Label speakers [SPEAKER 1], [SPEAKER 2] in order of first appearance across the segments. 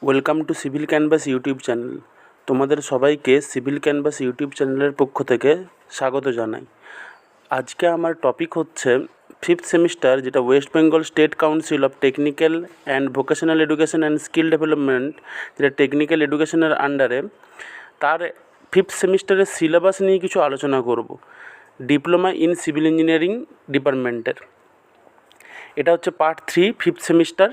[SPEAKER 1] Welcome to civil canvas YouTube channel. তোমাদের সবাইকে civil canvas YouTube চ্যানেলের পক্ষ থেকে স্বাগত জানাই। আজকে আমার টপিক হচ্ছে ফিফথ সেমিস্টার, যেটা West Bengal state council of technical and vocational education and skill development, যেটা টেকনিক্যাল এডুকেশনের আন্ডারে, তার ফিফথ সেমিস্টারের সিলেবাস নিয়ে কিছু আলোচনা করব। ডিপ্লোমা ইন সিভিল ইঞ্জিনিয়ারিং ডিপার্টমেন্টের এটা হচ্ছে পার্ট 3 ফিফথ সেমিস্টার,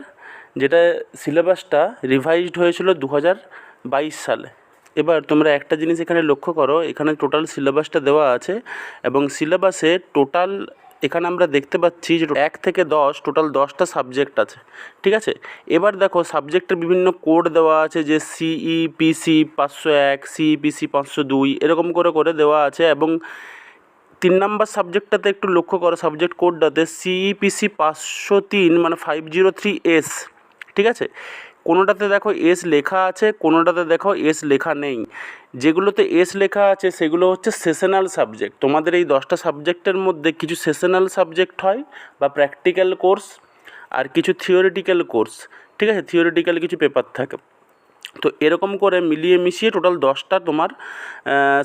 [SPEAKER 1] যেটা সিলেবাসটা রিভাইজড হয়েছিল 2022 সালে। এবার তোমরা একটা জিনিস এখানে লক্ষ্য করো, এখানে টোটাল সিলেবাসটা দেওয়া আছে এবং সিলেবাসে টোটাল এখানে আমরা দেখতে পাচ্ছি যে 1 থেকে 10 টোটাল 10টা সাবজেক্ট আছে, ঠিক আছে। এবার দেখো সাবজেক্টের বিভিন্ন কোড দেওয়া আছে, যে সিইপিসি 501, সিইপিসি 502, এরকম করে করে দেওয়া আছে। এবং 3 নম্বর সাবজেক্টটাতে একটু লক্ষ্য করো, সাবজেক্ট কোডটাতে সিইপিসি 503 মানে 503S, ঠিক আছে। কোনোটাতে দেখো এস লেখা আছে, কোনোটাতে দেখো এস লেখা নেই। যেগুলোতে এস লেখা আছে সেগুলো হচ্ছে সেশনাল সাবজেক্ট। তোমাদের এই 10টা সাবজেক্টের মধ্যে কিছু সেশনাল সাবজেক্ট হয় বা প্র্যাকটিক্যাল কোর্স, আর কিছু থিওরিটিক্যাল কোর্স, ঠিক আছে। থিওরিটিক্যাল কিছু পেপার থাকে। তো এরকম করে মিলিয়ে মিশিয়ে টোটাল 10টা তোমার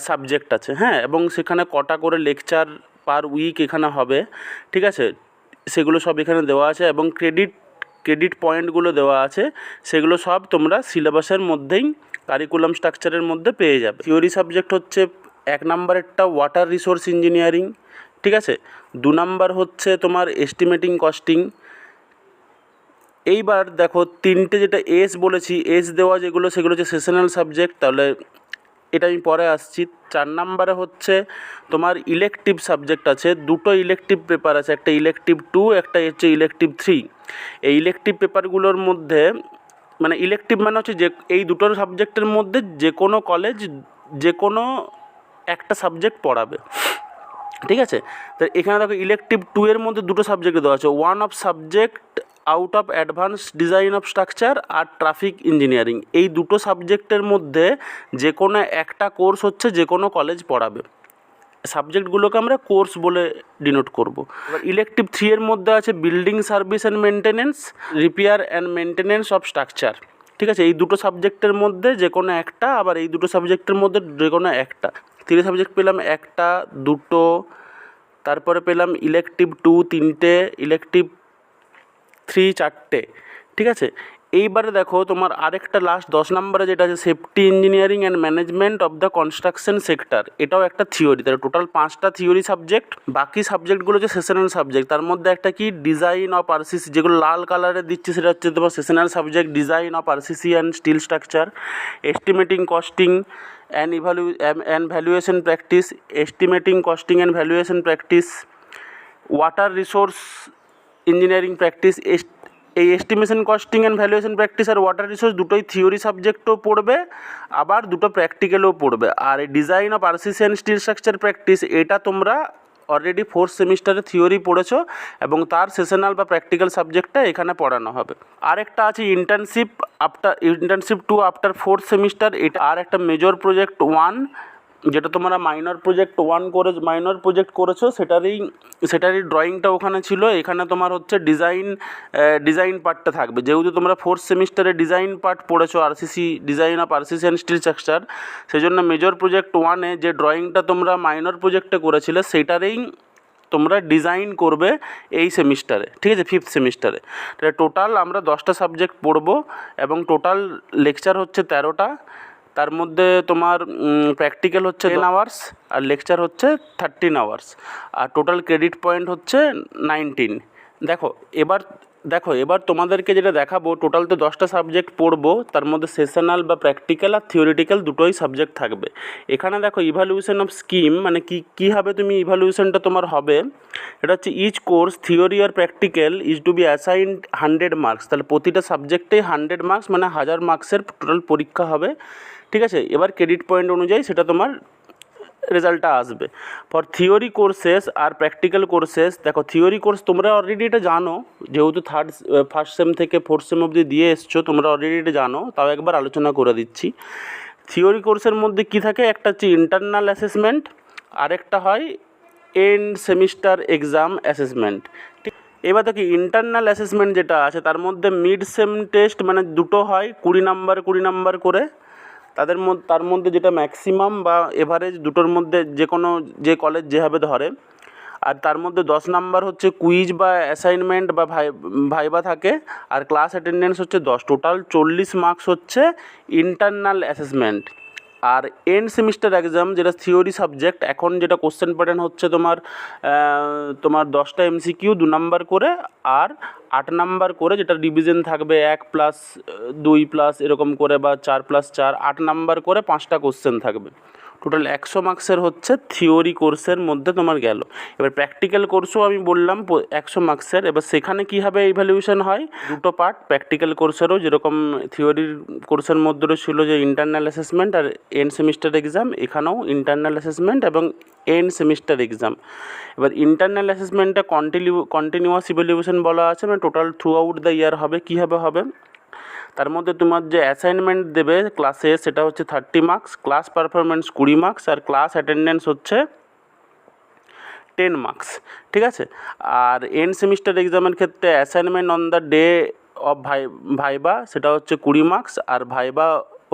[SPEAKER 1] সাবজেক্ট আছে, হ্যাঁ। এবং সেখানে কটা করে লেকচার পার উইক এখানে হবে, ঠিক আছে। সেগুলো সব এখানে দেওয়া আছে এবং ক্রেডিট পয়েন্টগুলো দেওয়া আছে। সেগুলো সব তোমরা সিলেবাসের মধ্যেই কারিকুলাম স্ট্রাকচারের মধ্যে পেয়ে যাবে। থিওরি সাবজেক্ট হচ্ছে 1 নম্বরেরটা ওয়াটার রিসোর্স ইঞ্জিনিয়ারিং, ঠিক আছে। 2 নম্বর হচ্ছে তোমার এস্টিমেটিং কস্টিং। এইবার দেখো 3টে যেটা এস বলেছি, এস দেওয়া যেগুলো সেগুলো হচ্ছে সেশনাল সাবজেক্ট, তাহলে এটা আমি পরে আসছি। 4 নম্বরে হচ্ছে তোমার ইলেকটিভ সাবজেক্ট আছে, 2টো ইলেকটিভ পেপার আছে, একটা ইলেকটিভ 2, একটা হচ্ছে ইলেকটিভ 3। এই ইলেকটিভ পেপারগুলোর মধ্যে মানে ইলেকটিভ মানে হচ্ছে যে এই দুটো সাবজেক্টের মধ্যে যে কোনো কলেজ যে কোনো একটা সাবজেক্ট পড়াবে, ঠিক আছে। তো এখানে দেখো ইলেকটিভ 2 এর মধ্যে 2টো সাবজেক্ট দেওয়া আছে, one of subject out of advance design of structure আর ট্রাফিক ইঞ্জিনিয়ারিং। এই দুটো সাবজেক্টের মধ্যে যে কোনো একটা কোর্স হচ্ছে যে কোনো কলেজ পড়াবে। সাবজেক্টগুলোকে আমরা কোর্স বলে ডিনোট করব। এবার ইলেকটিভ 3 এর মধ্যে আছে building service and maintenance, repair and maintenance of structure, ঠিক আছে। এই দুটো সাবজেক্টের মধ্যে যে কোনো একটা, আবার এই দুটো সাবজেক্টের মধ্যে যে কোনো একটা। 3 সাবজেক্ট পেলাম একটা, দুটো, তারপরে পেলাম ইলেকটিভ 2 3টে, ইলেকটিভ 3 4টে, ঠিক আছে। এইবারে দেখো তোমার আরেকটা লাস্ট 10 নম্বরে যেটা আছে safety engineering and management of the construction sector. এটাও একটা থিওরি, তাহলে টোটাল 5টা থিওরি সাবজেক্ট। বাকি সাবজেক্টগুলো হচ্ছে সেশনাল সাবজেক্ট। তার মধ্যে একটা কি ডিজাইন অফ আরসিসি, যেগুলো লাল কালারে দিচ্ছে সেটা হচ্ছে তোমার sessional subject, design of RCC and steel structure, estimating costing and valuation practice, estimating costing and valuation practice, water resource engineering practice. এই estimation costing and valuation practice আর ওয়াটার রিসোর্স দুটোই theory সাবজেক্টও পড়বে, আবার দুটো প্র্যাকটিক্যালও পড়বে। আর এই design of RCC and steel structure practice, এটা তোমরা অলরেডি 4th সেমিস্টারে থিওরি পড়েছো এবং তার সেশনাল বা প্র্যাকটিক্যাল সাবজেক্টটা এখানে পড়ানো হবে। আরেকটা আছে ইন্টার্নশিপ 2 আফটার 4th সেমিস্টার। এটা আর একটা মেজর প্রজেক্ট 1, যেটা তোমরা মাইনর প্রজেক্ট 1 করে মাইনর প্রজেক্ট করেছো, সেটারই ড্রয়িংটা ওখানে ছিল। এখানে তোমার হচ্ছে ডিজাইন পার্টটা থাকবে। যেহেতু তোমরা 4th সেমিস্টারে ডিজাইন পার্ট পড়েছো, RCC, design of RCC and steel structure, সেই জন্য মেজর প্রজেক্ট 1-এ যে ড্রয়িংটা তোমরা মাইনর প্রজেক্টে করেছিলে সেইটারেই তোমরা ডিজাইন করবে এই সেমিস্টারে, ঠিক আছে, 5th সেমিস্টারে। তাহলে টোটাল আমরা 10টা সাবজেক্ট পড়বো এবং টোটাল লেকচার হচ্ছে 13টা। তার মধ্যে তোমার প্র্যাকটিক্যাল হচ্ছে 10 আওয়ার্স আর লেকচার হচ্ছে 13 আওয়ার্স, আর টোটাল ক্রেডিট পয়েন্ট হচ্ছে 19। এবার তোমাদেরকে যেটা দেখাবো, টোটাল তো 10টা সাবজেক্ট পড়বো, তার মধ্যে সেশনাল বা প্র্যাকটিক্যাল আর থিওরিটিক্যাল দুটোই সাবজেক্ট থাকবে। এখানে দেখো ইভ্যালুয়েশন অফ স্কিম, মানে কীভাবে তুমি ইভ্যালুয়েশনটা তোমার হবে। এটা হচ্ছে ইচ কোর্স থিওরি আর practical is to be assigned 100 marks. তাহলে প্রতিটা সাবজেক্টেই 100 মার্কস, মানে 1000 মার্কসের টোটাল পরীক্ষা হবে, ঠিক আছে। এবার ক্রেডিট পয়েন্ট অনুযায়ী সেটা তোমার রেজাল্টটা আসবে। ফর থিওরি কোর্সেস আর প্র্যাকটিক্যাল কোর্সেস, দেখো থিওরি কোর্স তোমরা অলরেডি এটা জানো, যেহেতু ফার্স্ট সেম থেকে 4th সেম অবধি দিয়ে এসছো, তোমরা অলরেডি এটা জানো, তাও একবার আলোচনা করে দিচ্ছি। থিওরি কোর্সের মধ্যে কী থাকে, একটা হচ্ছে ইন্টারনাল অ্যাসেসমেন্ট, আরেকটা হয় এন্ড সেমিস্টার এক্সাম অ্যাসেসমেন্ট। এবার দেখি ইন্টারনাল অ্যাসেসমেন্ট যেটা আছে তার মধ্যে মিড সেম টেস্ট মানে দুটো হয় 20 নাম্বার করে, তার মধ্যে যেটা ম্যাক্সিমাম বা এভারেজ দুটোর মধ্যে যে কলেজ যেভাবে ধরে। আর তার মধ্যে 10 নাম্বার হচ্ছে কুইজ বা অ্যাসাইনমেন্ট বা ভাইবা থাকে, আর ক্লাস অ্যাটেন্ডেন্স হচ্ছে 10, টোটাল 40 মার্কস হচ্ছে ইন্টারনাল অ্যাসেসমেন্ট। আর এন্ড সেমিস্টার এক্সাম যেটা থিওরি সাবজেক্ট, এখন যেটা কোশ্চেন প্যাটার্ন হচ্ছে তোমার 10টা MCQ 2 নাম্বার করে, আর 8 নাম্বার করে যেটা রিভিশন থাকবে 1+2+ এরকম করে, বা 4+4 8 নাম্বার করে 5টা কোশ্চেন থাকবে। টোটাল 100 মার্কসের হচ্ছে থিওরি কোর্সের মধ্যে তোমার গেল। এবার প্র্যাকটিক্যাল কোর্সও আমি বললাম 100 মার্কসের। এবার সেখানে কীভাবে ইভ্যালুয়েশন হয়, দুটো পার্ট প্র্যাকটিক্যাল কোর্সেরও, যেরকম থিওরির কোর্সের মধ্যে ছিল যে ইন্টারনাল অ্যাসেসমেন্ট আর এন্ড সেমিস্টার এক্সাম, এখানেও ইন্টারনাল অ্যাসেসমেন্ট এবং এন্ড সেমিস্টার এক্সাম। এবার ইন্টারনাল অ্যাসেসমেন্টটা কন্টিনিউয়াস ইভ্যালুয়েশন বলা আছে, মানে total throughout the year হবে। কীভাবে হবে, তার মধ্যে তোমার যে অ্যাসাইনমেন্ট দেবে ক্লাসে সেটা হচ্ছে 30 মার্কস, ক্লাস পারফরমেন্স 20 মার্কস, আর ক্লাস অ্যাটেন্ডেন্স হচ্ছে 10 মার্কস, ঠিক আছে। আর এন্ড সেমিস্টার এক্সামের ক্ষেত্রে assignment on the day of viva সেটা হচ্ছে 20 মার্কস, আর ভাইবা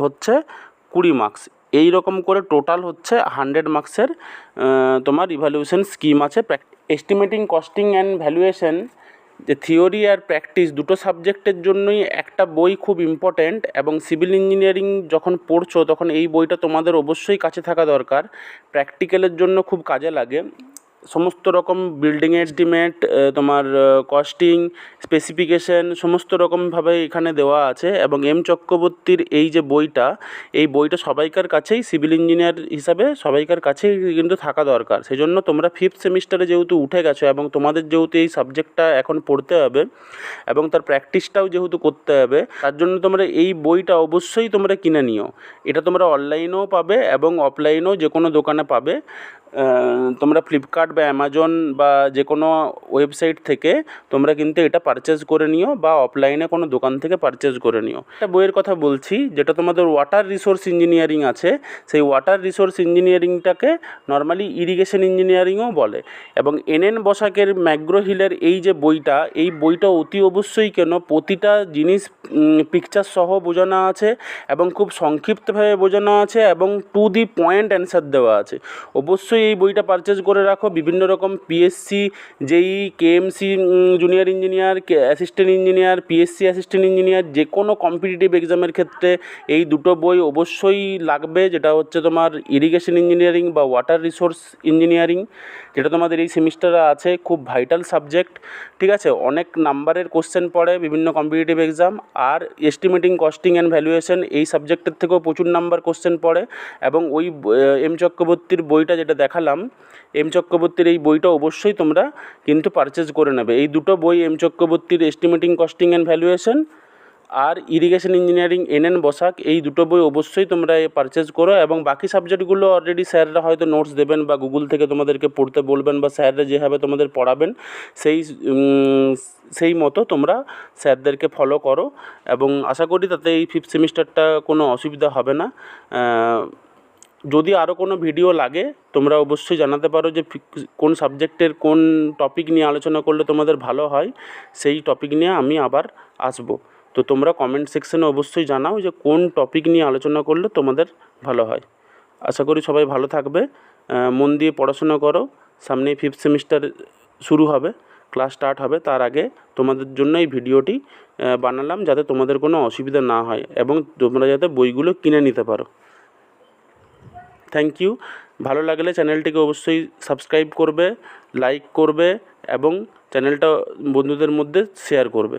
[SPEAKER 1] হচ্ছে 20 মার্কস। এই রকম করে টোটাল হচ্ছে 100 মার্কসের তোমার ইভ্যালুয়েশন স্কিম আছে। এস্টিমেটিং, কস্টিং অ্যান্ড ভ্যালুয়েশন, যে থিওরি আর প্র্যাকটিস দুটো সাবজেক্টের জন্যই একটা বই খুব ইম্পর্ট্যান্ট, এবং সিভিল ইঞ্জিনিয়ারিং যখন পড়ছো তখন এই বইটা তোমাদের অবশ্যই কাছে থাকা দরকার। প্র্যাকটিক্যালের জন্য খুব কাজে লাগে। সমস্ত রকম বিল্ডিংয়ের এস্টিমেট, তোমার কস্টিং, স্পেসিফিকেশন সমস্ত রকমভাবে এখানে দেওয়া আছে। এবং এম চক্রবর্তীর এই যে বইটা, এই বইটা সবাইকার কাছেই, সিভিল ইঞ্জিনিয়ার হিসাবে সবাইকার কাছেই কিন্তু থাকা দরকার। সেই জন্য তোমরা 5th সেমিস্টারে যেহেতু উঠে গেছো এবং তোমাদের যেহেতু এই সাবজেক্টটা এখন পড়তে হবে এবং তার প্র্যাকটিসটাও যেহেতু করতে হবে, তার জন্য তোমরা এই বইটা অবশ্যই তোমরা কিনে নিও। এটা তোমরা অনলাইনেও পাবে এবং অফলাইনেও যে কোনো দোকানে পাবে। তোমরা ফ্লিপকার্ট বা অ্যামাজন বা যে কোনো ওয়েবসাইট থেকে তোমরা কিন্তু এটা পারচেজ করে নিও, বা অফলাইনে কোনো দোকান থেকে পারচেজ করে নিও। একটা বইয়ের কথা বলছি যেটা তোমাদের ওয়াটার রিসোর্স ইঞ্জিনিয়ারিং আছে, সেই ওয়াটার রিসোর্স ইঞ্জিনিয়ারিংটাকে নর্মালি ইরিগেশন ইঞ্জিনিয়ারিংও বলে। এবং NN বসাকের ম্যাকগ্রো হিলের এই যে বইটা, এই বইটা অতি অবশ্যই কেন, প্রতিটা জিনিস পিকচার সহ বোঝানো আছে এবং খুব সংক্ষিপ্তভাবে বোঝানো আছে এবং টু দি পয়েন্ট অ্যান্সার দেওয়া আছে। অবশ্যই এই বইটা পারচেজ করে রাখো। বিভিন্ন রকম PSC, JEE, KMC junior engineer, assistant engineer, PSC assistant engineer, যে কোনো কম্পিটিটিভ এক্সামের ক্ষেত্রে এই দুটো বই অবশ্যই লাগবে, যেটা হচ্ছে তোমার ইরিগেশন ইঞ্জিনিয়ারিং বা ওয়াটার রিসোর্স ইঞ্জিনিয়ারিং, যেটা তোমাদের এই সেমিস্টারে আছে। খুব ভাইটাল সাবজেক্ট, ঠিক আছে। অনেক নাম্বারের কোশ্চেন পড়ে বিভিন্ন কম্পিটিটিভ এক্সাম। আর এস্টিমেটিং, কস্টিং অ্যান্ড ভ্যালুয়েশন এই সাবজেক্টের থেকেও প্রচুর নাম্বার কোশ্চেন পড়ে। এবং ওই এম চক্রবর্তীর বইটা যেটা দেখালাম, এম চক্রবর্তীর এই বইটা অবশ্যই তোমরা কিন্তু পারচেজ করে নেবে। এই দুটো বই, এম চক্রবর্তীর এস্টিমেটিং, কস্টিং অ্যান্ড ভ্যালুয়েশন আর ইরিগেশন ইঞ্জিনিয়ারিং NN বসাক, এই দুটো বই অবশ্যই তোমরা পারচেজ করো। এবং বাকি সাবজেক্টগুলো অলরেডি স্যাররা হয়তো নোটস দেবেন বা গুগল থেকে তোমাদেরকে পড়তে বলবেন, বা স্যাররা যেভাবে তোমাদের পড়াবেন সেই মতো তোমরা স্যারদেরকে ফলো করো। এবং আশা করি তাতে এই 5th সেমিস্টারটা কোনো অসুবিধা হবে না। যদি আরও কোনো ভিডিও লাগে তোমরা অবশ্যই জানাতে পারো যে কোন সাবজেক্টের কোন টপিক নিয়ে আলোচনা করলে তোমাদের ভালো হয়, সেই টপিক নিয়ে আমি আবার আসবো। তো তোমরা কমেন্ট সেকশানে অবশ্যই জানাও যে কোন টপিক নিয়ে আলোচনা করলে তোমাদের ভালো হয়। আশা করি সবাই ভালো থাকবে, মন দিয়ে পড়াশোনা করো। সামনে 5th সেমিস্টার শুরু হবে, ক্লাস স্টার্ট হবে, তার আগে তোমাদের জন্য এই ভিডিওটি বানালাম যাতে তোমাদের কোনো অসুবিধা না হয় এবং তোমরা যাতে বইগুলো কিনে নিতে পারো। Thank you. ভালো লাগলে চ্যানেলটিকে অবশ্যই সাবস্ক্রাইব করবে, লাইক করবে এবং চ্যানেলটা বন্ধুদের মধ্যে শেয়ার করবে।